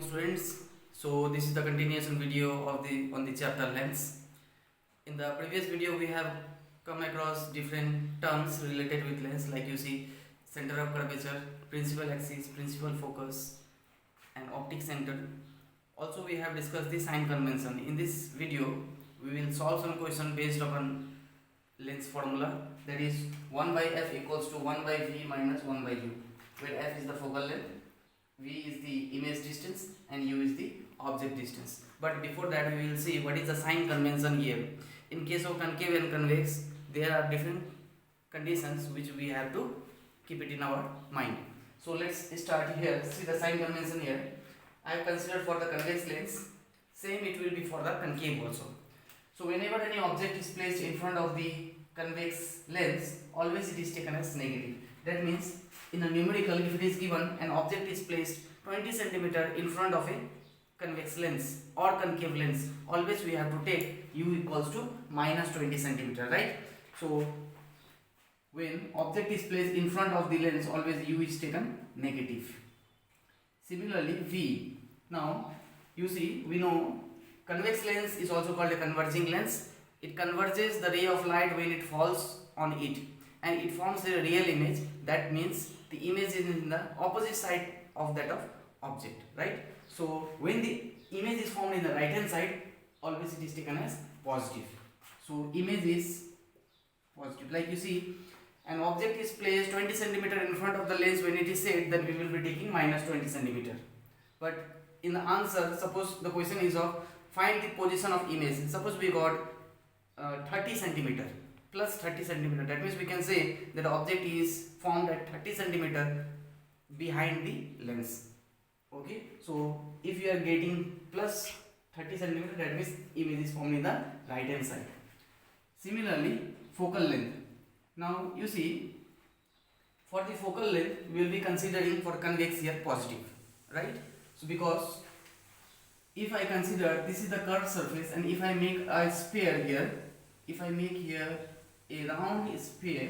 Students, so this is the continuation video of the on the chapter lens. In the previous video we have come across different terms related with lens, like you see center of curvature, principal axis, principal focus and optic center. Also we have discussed the sign convention. In this video we will solve some question based upon lens formula, that is 1 by f equals to 1 by v minus 1 by u, where f is the focal length, v is the image distance and u is the object distance. But before that we will see what is the sign convention here. In case of concave and convex, there are different conditions which we have to keep it in our mind. So let's start here. See the sign convention here. I have considered for the convex lens, same it will be for the concave also. So whenever any object is placed in front of the convex lens, always it is taken as negative. That means in a numerical, if it is given an object is placed 20 cm in front of a convex lens or concave lens, always we have to take u equals to minus 20 cm, right? So when object is placed in front of the lens, always u is taken negative. Similarly v. Now you see, we know convex lens is also called a converging lens. It converges the ray of light when it falls on it and it forms a real image. That means the image is in the opposite side of that of object, right? So when the image is formed in the right hand side, always it is taken as positive. So image is positive. Like you see, an object is placed 20 cm in front of the lens, when it is set, then we will be taking minus 20 cm. But in the answer, suppose the question is of find the position of image. Suppose we got 30 cm plus 30 cm. That means we can say that the object is formed at 30 cm behind the lens. Okay, so if you are getting plus 30 cm, that means image is formed in the right hand side. Similarly, focal length. Now you see, for the focal length we will be considering for convex here positive, right? So because if I consider this is the curved surface and if I make a sphere here, if I make here a round sphere,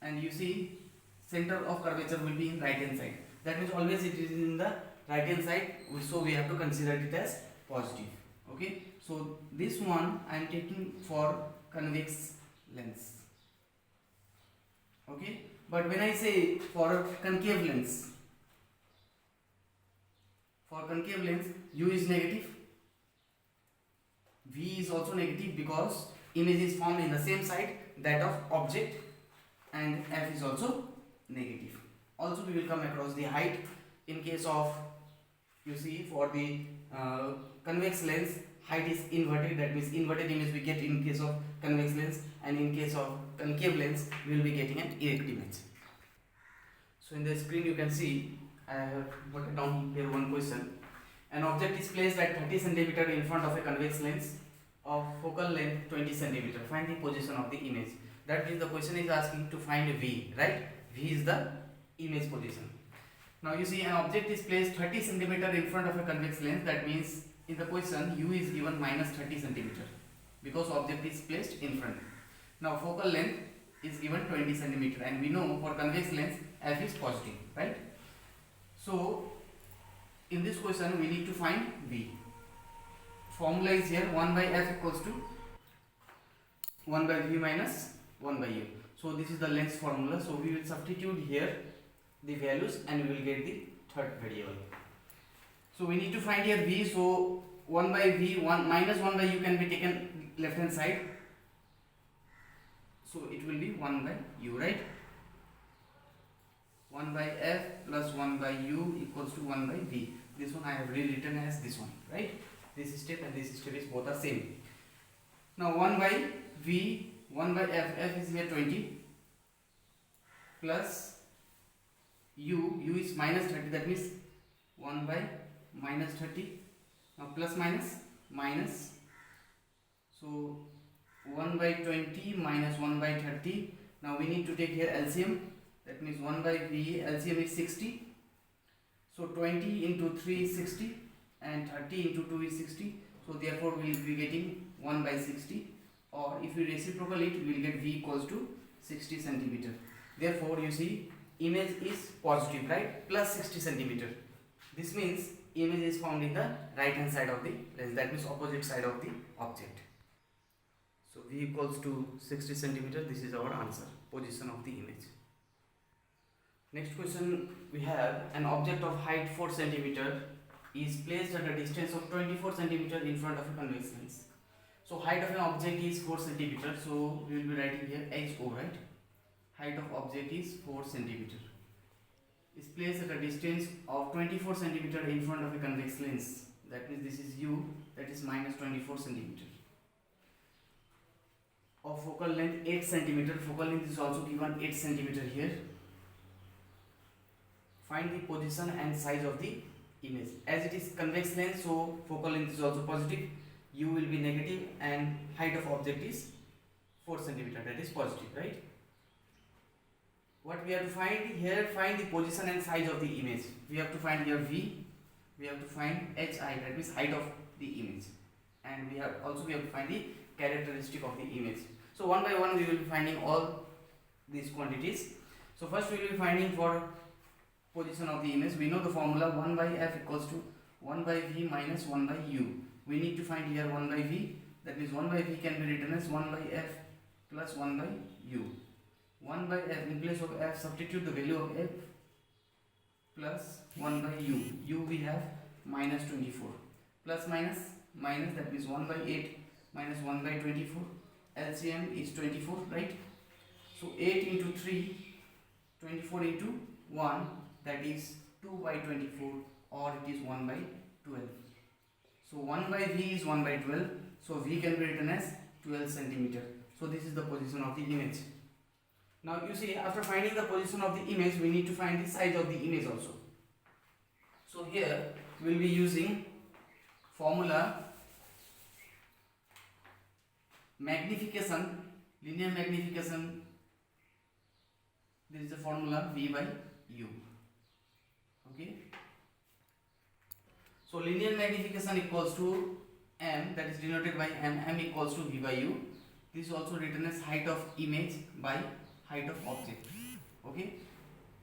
and you see center of curvature will be in right hand side, that means always it is in the right hand side, so we have to consider it as positive. Okay, so this one I am taking for convex lens. Okay, but when I say for concave lens, u is negative, v is also negative because image is formed in the same side that of object, and f is also negative. Also we will come across the height. In case of, you see, for the convex lens, height is inverted, that means inverted image we get in case of convex lens, and in case of concave lens we will be getting an erect image. So in the screen you can see I have put down here one question. An object is placed at 30 cm in front of a convex lens of focal length 20 cm. Find the position of the image. That means the question is asking to find v, right? V is the image position. Now you see, an object is placed 30 cm in front of a convex lens. That means in the question u is given minus 30 cm because object is placed in front. Now focal length is given 20 cm, and we know for convex lens f is positive, right? So in this question we need to find v. Formula is here, 1 by f equals to 1 by v minus 1 by u. So this is the lens formula. So we will substitute here the values and we will get the third variable. So we need to find here v. So 1 by v, 1 minus 1 by u can be taken left hand side. So it will be 1 by u, right? 1 by f plus 1 by u equals to 1 by v. This one I have rewritten as this one, right? This step and this step is both are same. Now 1 by v, 1 by f is here 20 plus u is minus 30, that means 1 by minus 30. Now plus minus, so 1 by 20 minus 1 by 30. Now we need to take here LCM, that means 1 by v, LCM is 60. So 20 into 3 is 60 and 30 into 2 is 60. So therefore we will be getting 1 by 60, or if we reciprocal it, we will get v equals to 60 cm. Therefore you see image is positive, right? Plus 60 cm. This means image is found in the right hand side of the lens, that means opposite side of the object. So V equals to 60 centimeter. This is our answer, position of the image. Next question we have, an object of height 4 centimeter is placed at a distance of 24 centimeter in front of a convex lens. So height of an object is 4 centimeter. So we will be writing here HO, right? Height of object is 4 centimeter. Is placed at a distance of 24 centimeter in front of a convex lens. That means this is U, that is minus 24 centimeter. Of focal length 8 centimeter. Focal length is also given 8 centimeter here. Find the position and size of the image. As it is convex lens, so focal length is also positive, U will be negative, and height of object is 4 centimeter, that is positive, right? What we have to find here, find the position and size of the image. We have to find here V, we have to find HI, that means height of the image, and we have to find the characteristic of the image. So one by one we will be finding all these quantities. So first we will be finding for position of the image. We know the formula 1 by F equals to 1 by V minus 1 by U. We need to find here 1 by V, that means 1 by V can be written as 1 by F plus 1 by U. 1 by F, in place of F substitute the value of F plus 1 by U. U we have minus 24. Plus minus, minus, that means 1 by 8 minus 1 by 24. LCM is 24, right? So 8 into 3, 24 into 1, that is 2 by 24, or it is 1 by 12. So 1 by V is 1 by 12, so V can be written as 12 centimeter. So this is the position of the image. Now you see, after finding the position of the image, we need to find the size of the image also. So here we will be using formula magnification, linear magnification. This is the formula V by U. Okay. So linear magnification equals to M, that is denoted by M. M equals to V by U. This is also written as height of image by height of object. Okay.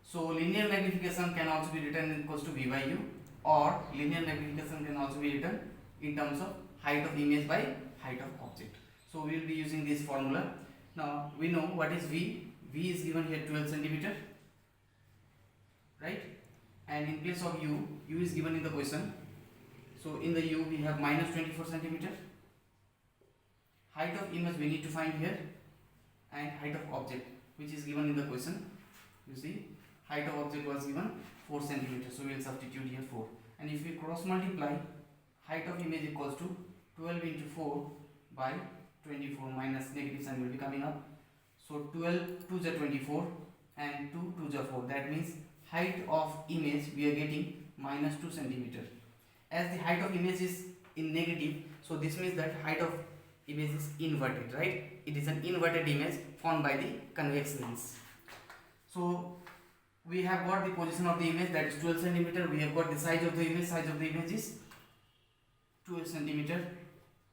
So linear magnification can also be written equals to V by U, or linear magnification can also be written in terms of height of image by height of object. So we will be using this formula. Now we know what is V. V is given here 12 centimeter, right? And in place of U, U is given in the question. So in the U we have minus 24 centimeter. Height of image we need to find here, and height of object which is given in the question. You see, height of object was given 4 centimeter, so we will substitute here 4. And if we cross multiply, height of image equals to 12 into 4 by 24, minus negative sign will be coming up. So 12 2 is 24 and 2 2 is 4. That means height of image we are getting minus 2 centimeter. As the height of image is in negative, so this means that height of image is inverted, right? It is an inverted image formed by the convex lens. So we have got the position of the image, that is 12 centimeter. We have got the size of the image. Size of the image is 12 centimeter.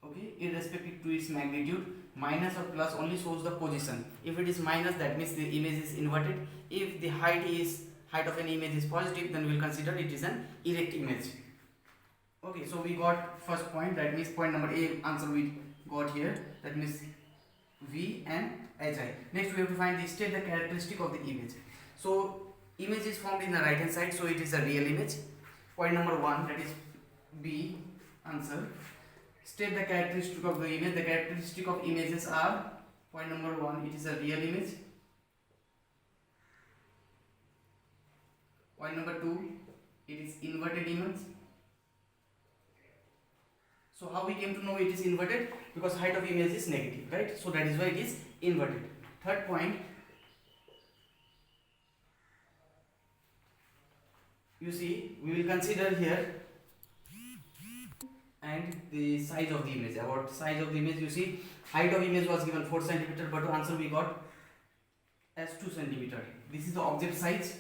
Okay, irrespective to its magnitude. Minus or plus only shows the position. If it is minus, that means the image is inverted. If the height of an image is positive, then we will consider it is an erect image. Okay, so we got first point, that means point number A answer we got here, that means V and HI. Next we have to find the state the characteristic of the image. So image is formed in the right hand side, so it is a real image. Point number 1, that is B answer. State the characteristic of the image. The characteristic of images are, point number 1, it is a real image. Point number 2, it is inverted image. So how we came to know it is inverted? Because height of image is negative, right? So that is why it is inverted. Third point, you see, we will consider here and the size of the image. About size of the image, you see, height of image was given 4 centimeter, but answer we got as 2 centimeter. This is the object size.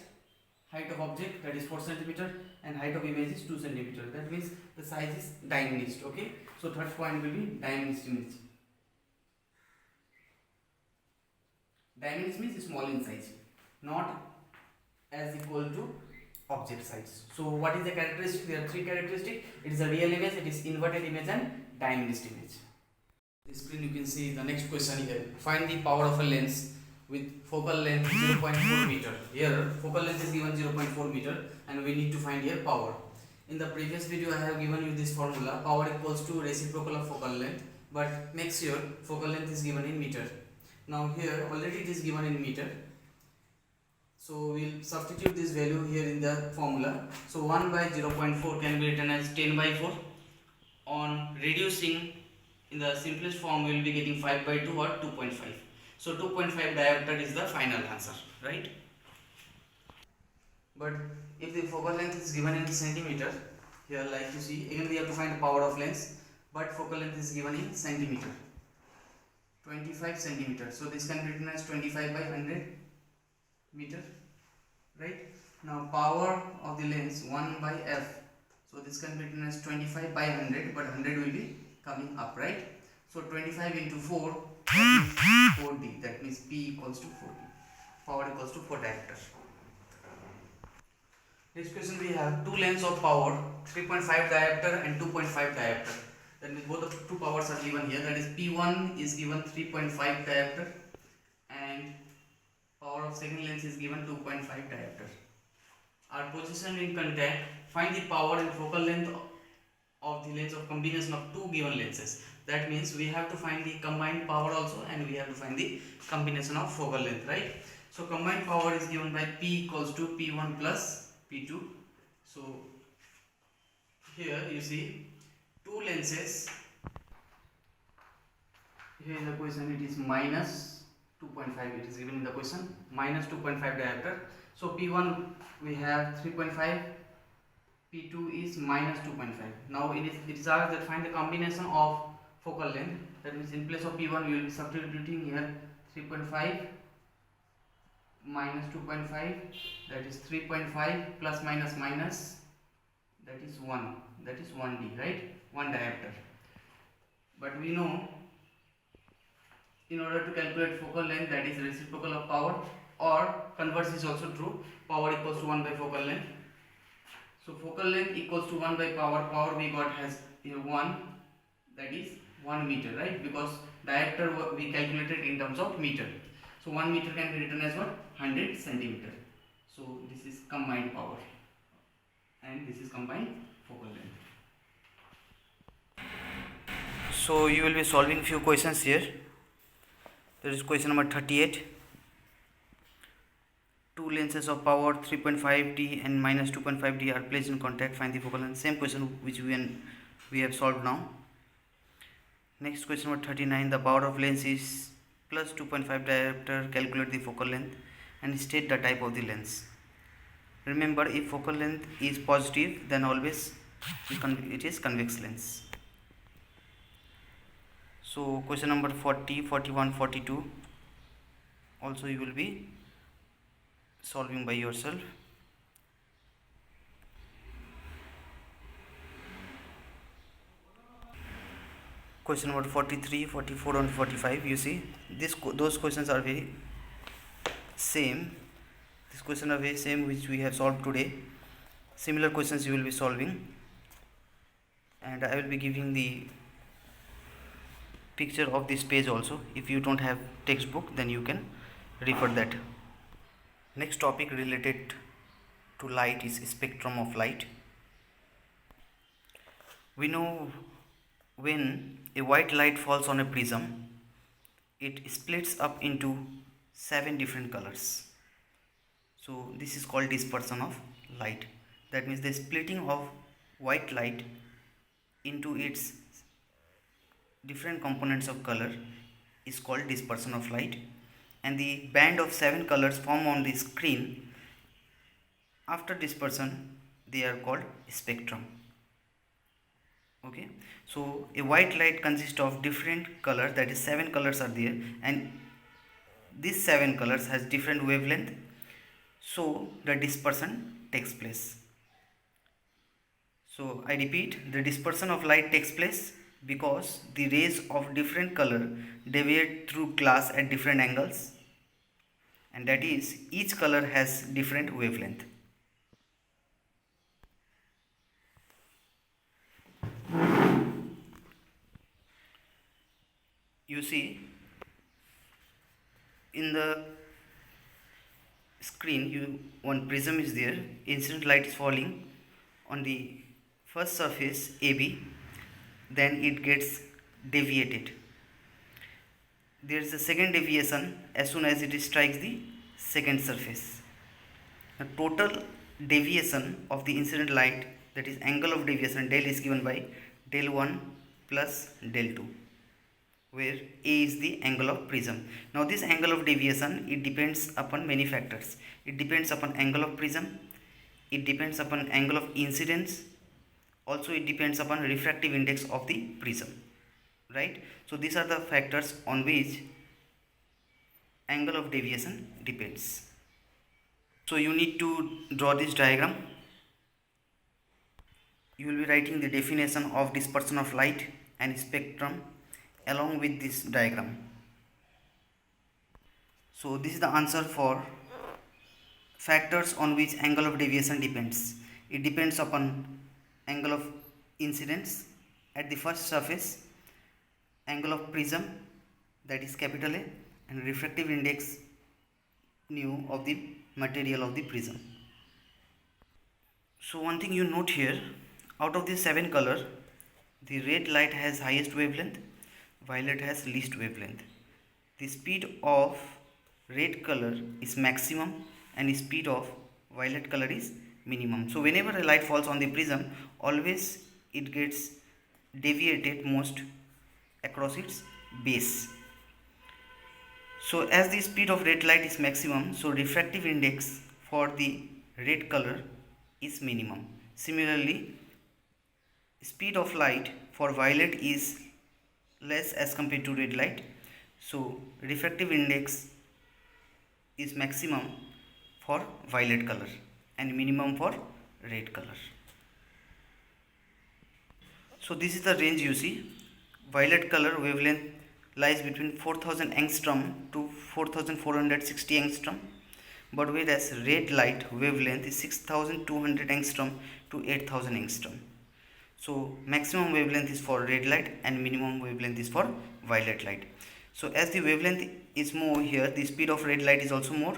Height of object, that is 4 centimeter, and height of image is 2 centimeter. That means the size is diminished. Okay, so third point will be diminished image. Diminished means small in size, not as equal to object size. So what is the characteristic? There are three characteristics. It is a real image, it is inverted image and diminished image. This screen you can see the next question here. Find the power of a lens with focal length 0.4 meter. Here focal length is given 0.4 meter and we need to find here power. In the previous video I have given you this formula, power equals to reciprocal of focal length, but make sure focal length is given in meter. Now here already it is given in meter, so we'll substitute this value here in the formula. So 1 by 0.4 can be written as 10 by 4. On reducing in the simplest form we will be getting 5 by 2 or 2.5. So 2.5 diopter is the final answer, right? But if the focal length is given in centimeter, here like you see, again we have to find the power of lens, but focal length is given in centimeter, 25 centimeter. So this can be written as 25 by 100 meter, right? Now power of the lens 1 by f. So this can be written as 25 by 100, but 100 will be coming up, right? So 25 into 4, that is 4D. That means P equals to 4D. Power equals to 4 diopter. Next question we have two lengths of power, 3.5 diopter and 2.5 diopter. That means both of two powers are given here. That is P1 is given 3.5 diopter and power of second lens is given 2.5 diopter. Are positioned in contact. Find the power and focal length of the lens of combination of two given lenses. That means we have to find the combined power also and we have to find the combination of focal length, right? So combined power is given by P equals to P1 plus P2. So here you see two lenses. Here in the question it is minus 2.5. It is given in the question minus 2.5 diopter. So P1 we have 3.5. P2 is minus 2.5. Now it is asked that find the combination of focal length. That means in place of P1 we will be substituting here 3.5 minus 2.5, that is 3.5 plus minus minus, that is 1, that is 1D, right? 1 diopter. But we know in order to calculate focal length, that is reciprocal of power, or converse is also true, power equals to 1 by focal length. So focal length equals to 1 by power we got has here 1, that is 1 meter, right? Because diopter we calculated in terms of meter. So 1 meter can be written as what? 100 centimeter. So this is combined power and this is combined focal length. So you will be solving few questions here. There is question number 38. Two lenses of power 3.5D and minus 2.5D are placed in contact. Find the focal length. Same question which we have solved now. Next question number 39. The power of lens is plus 2.5 diopter. Calculate the focal length and state the type of the lens. Remember, if focal length is positive, then always it is convex lens. So question number 40, 41, 42 also you will be solving by yourself. Question number 43, 44 and 45, you see those questions are very same. This question are very same which we have solved today. Similar questions you will be solving, and I will be giving the picture of this page also. If you don't have textbook, then you can refer that. Next topic related to light is spectrum of light. We know when a white light falls on a prism, it splits up into 7 different colors. So this is called dispersion of light. That means the splitting of white light into its different components of color is called dispersion of light, and the band of 7 colors formed on the screen after dispersion, they are called spectrum. Okay, so a white light consists of different colors, that is 7 colors are there, and these 7 colors has different wavelength, so the dispersion takes place. So I repeat, the dispersion of light takes place because the rays of different color deviate through glass at different angles, and that is each color has different wavelength. you see in the screen, one prism is there, incident light is falling on the first surface AB, then it gets deviated. There is a second deviation as soon as it strikes the second surface. The total deviation of the incident light, that is angle of deviation, del, is given by del 1 plus del 2, where A is the angle of prism. Now this angle of deviation, it depends upon many factors. It depends upon angle of prism, it depends upon angle of incidence, also it depends upon refractive index of the prism, right? So these are the factors on which angle of deviation depends. So you need to draw this diagram. You will be writing the definition of dispersion of light and spectrum along with this diagram. So this is the answer for factors on which angle of deviation depends. It depends upon angle of incidence at the first surface, angle of prism, that is capital A, and refractive index nu of the material of the prism. So one thing you note here, out of these 7 colors, the red light has highest wavelength, violet has least wavelength. The speed of red color is maximum and speed of violet color is minimum. So whenever a light falls on the prism, always it gets deviated most across its base. So as the speed of red light is maximum, so refractive index for the red color is minimum. Similarly, speed of light for violet is less as compared to red light, so refractive index is maximum for violet color and minimum for red color. So this is the range you see. Violet color wavelength lies between 4000 angstrom to 4460 angstrom, but whereas red light wavelength is 6200 angstrom to 8000 angstrom. So maximum wavelength is for red light and minimum wavelength is for violet light. So as the wavelength is more here, the speed of red light is also more,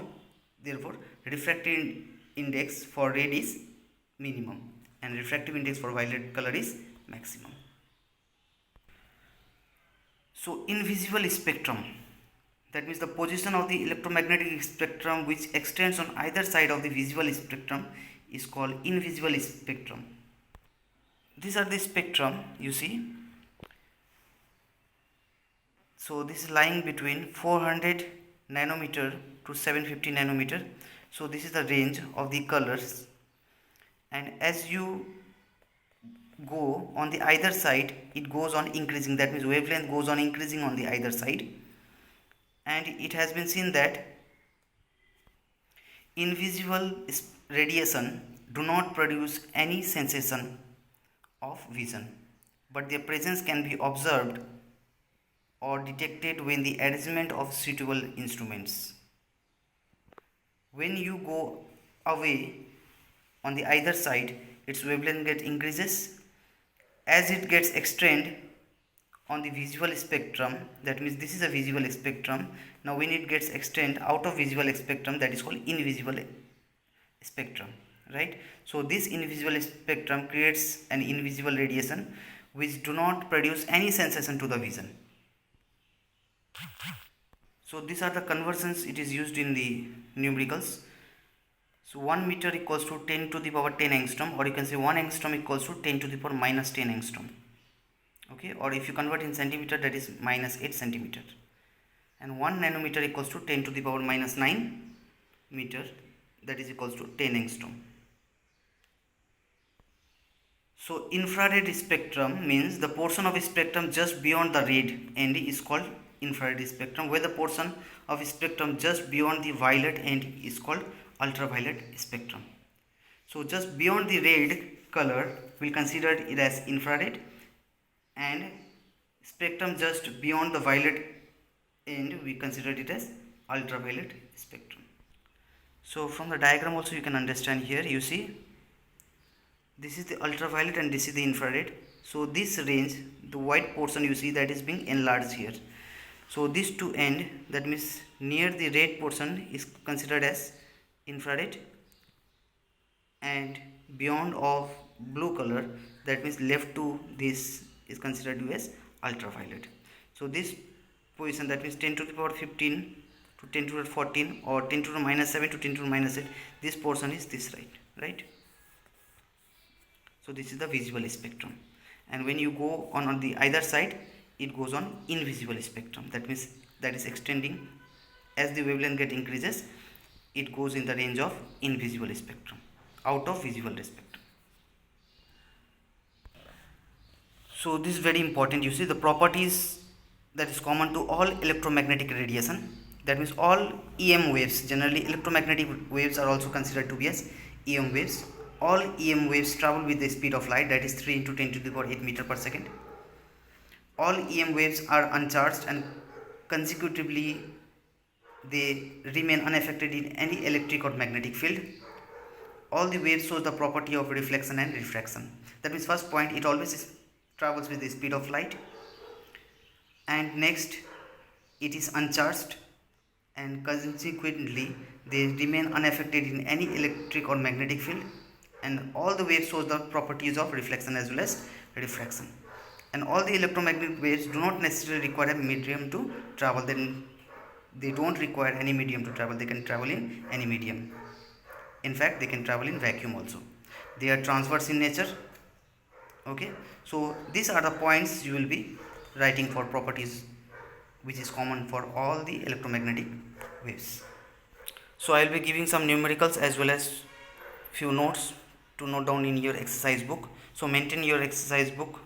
therefore refractive index for red is minimum and refractive index for violet color is maximum. So invisible spectrum, that means the position of the electromagnetic spectrum which extends on either side of the visible spectrum is called invisible spectrum. These are the spectrum you see. So this is lying between 400 nanometer to 750 nanometer. So this is the range of the colors, and as you go on the either side, it goes on increasing, that means wavelength goes on increasing on the either side. And it has been seen that invisible radiation do not produce any sensation of vision, but their presence can be observed or detected when the arrangement of suitable instruments. When you go away on the either side, its wavelength gets increases. As it gets extended on the visual spectrum, that means this is a visual spectrum. Now when it gets extended out of visual spectrum, that is called invisible spectrum, right? So this invisible spectrum creates an invisible radiation which do not produce any sensation to the vision. So these are the conversions it is used in the numericals. So 1 meter equals to 10 to the power 10 angstrom, or you can say 1 angstrom equals to 10 to the power minus 10 angstrom. Okay, or if you convert in centimeter, that is minus 8 centimeter. And 1 nanometer equals to 10 to the power minus 9 meter, that is equals to 10 angstrom. So infrared spectrum means the portion of spectrum just beyond the red end is called infrared spectrum, where the portion of spectrum just beyond the violet end is called ultraviolet spectrum. So just beyond the red color, we'll consider it as infrared, and spectrum just beyond the violet end, we consider it as ultraviolet spectrum. So from the diagram also you can understand here, you see this is the ultraviolet and this is the infrared. So this range, the white portion you see, that is being enlarged here. So this to end, that means near the red portion is considered as infrared, and beyond of blue color, that means left to this, is considered as ultraviolet. So this position, that means 10 to the power 15 to 10 to the 14 or 10 to the minus 7 to 10 to the minus 8, this portion is this, right. So this is the visible spectrum, and when you go on the either side, it goes on invisible spectrum. That means that is extending as the wavelength get increases, it goes in the range of invisible spectrum, out of visible spectrum. So this is very important. You see the properties that is common to all electromagnetic radiation, that means all EM waves. Generally electromagnetic waves are also considered to be as EM waves. All EM waves travel with the speed of light, that is 3 into 10 to the power 8 meter per second. All EM waves are uncharged and consecutively they remain unaffected in any electric or magnetic field. All the waves shows the property of reflection and refraction. That means first point, it always travels with the speed of light, and next it is uncharged and consequently they remain unaffected in any electric or magnetic field, and all the waves shows the properties of reflection as well as refraction. And all the electromagnetic waves do not necessarily require a medium to travel. Then they don't require any medium to travel, they can travel in any medium. In fact, they can travel in vacuum also. They are transverse in nature. Okay, so these are the points you will be writing for properties which is common for all the electromagnetic waves. So I will be giving some numericals as well as few notes to note down in your exercise book. So maintain your exercise book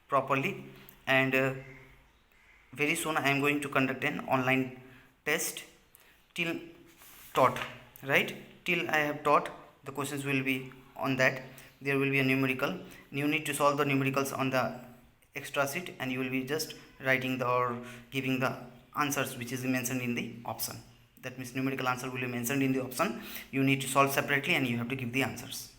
properly, and very soon I am going to conduct an online test till taught, right? Till I have taught, the questions will be on that. There will be a numerical. You need to solve the numericals on the extra sheet, and you will be just writing the or giving the answers which is mentioned in the option. That means numerical answer will be mentioned in the option. You need to solve separately and you have to give the answers.